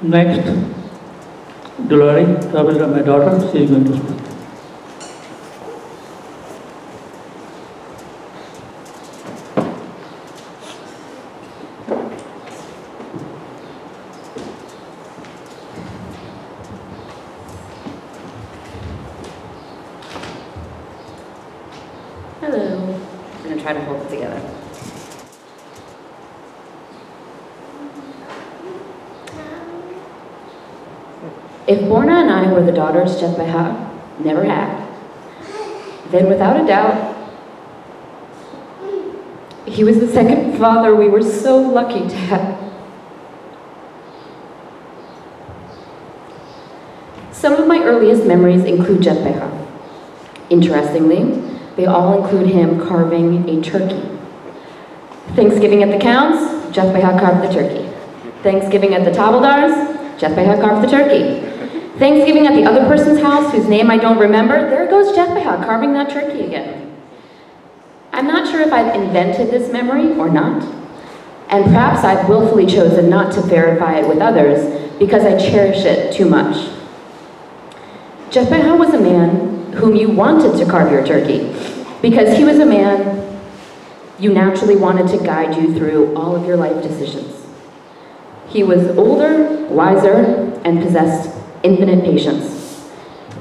Next, Dulari, my daughter, she is going to speak. Hello. I'm going to try to hold it together. If Borna and I were the daughters Jetbeha never had, then without a doubt, he was the second father we were so lucky to have. Some of my earliest memories include Jetbeha. Interestingly, they all include him carving a turkey. Thanksgiving at the counts, Jetbeha carved the turkey. Thanksgiving at the Tabaldars, Jetbeha carved the turkey. Thanksgiving at the other person's house, whose name I don't remember, there goes Jetbeha carving that turkey again. I'm not sure if I've invented this memory or not, and perhaps I've willfully chosen not to verify it with others because I cherish it too much. Jetbeha was a man whom you wanted to carve your turkey because he was a man you naturally wanted to guide you through all of your life decisions. He was older, wiser, and possessed infinite patience.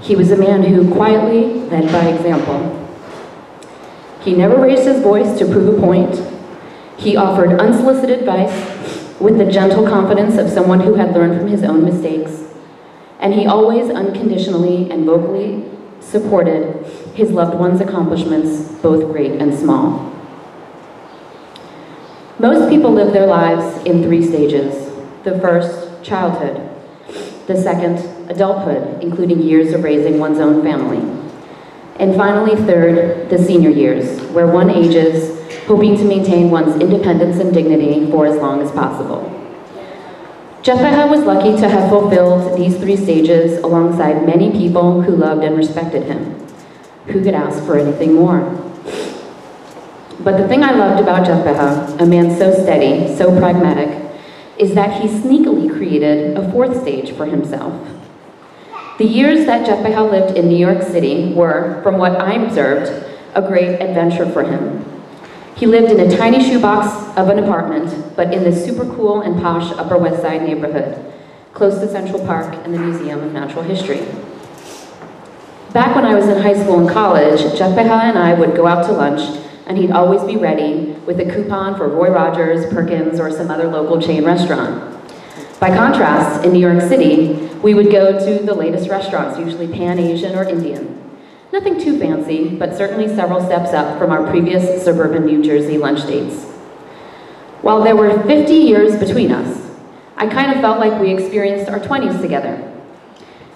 He was a man who quietly led by example. He never raised his voice to prove a point. He offered unsolicited advice with the gentle confidence of someone who had learned from his own mistakes. And he always unconditionally and vocally supported his loved ones' accomplishments, both great and small. Most people live their lives in 3 stages. The first, childhood. The second, adulthood, including years of raising one's own family. And finally, third, the senior years, where one ages hoping to maintain one's independence and dignity for as long as possible. Jetbeha was lucky to have fulfilled these 3 stages alongside many people who loved and respected him. Who could ask for anything more? But the thing I loved about Jetbeha, a man so steady, so pragmatic, is that he sneakily created a 4th stage for himself. The years that Jetbeha lived in New York City were, from what I observed, a great adventure for him. He lived in a tiny shoebox of an apartment, but in this super cool and posh Upper West Side neighborhood, close to Central Park and the Museum of Natural History. Back when I was in high school and college, Jetbeha and I would go out to lunch, and he'd always be ready with a coupon for Roy Rogers, Perkins, or some other local chain restaurant. By contrast, in New York City, we would go to the latest restaurants, usually Pan-Asian or Indian. Nothing too fancy, but certainly several steps up from our previous suburban New Jersey lunch dates. While there were 50 years between us, I kind of felt like we experienced our 20s together,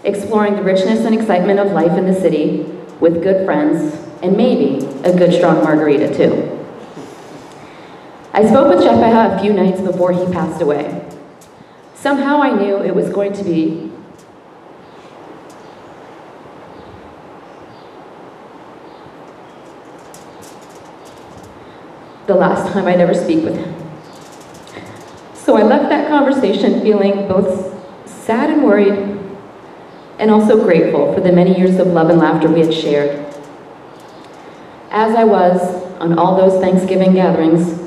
exploring the richness and excitement of life in the city with good friends, and maybe a good strong margarita too. I spoke with Jetbeha a few nights before he passed away. Somehow I knew it was going to be the last time I'd ever speak with him. So I left that conversation feeling both sad and worried, and also grateful for the many years of love and laughter we had shared. As I was on all those Thanksgiving gatherings,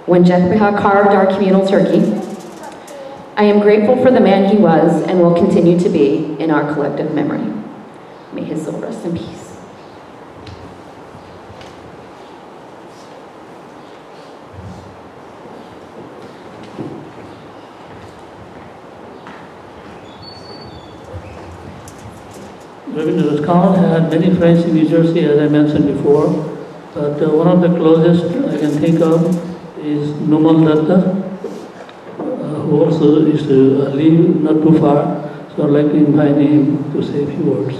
when Jetbeha carved our communal turkey, I am grateful for the man he was and will continue to be in our collective memory. May his soul rest in peace. Rabindranath Kaur had many friends in New Jersey, as I mentioned before, but one of the closest I can think of is Numal Datta, who also used to live not too far, so I'd like to invite him to say a few words.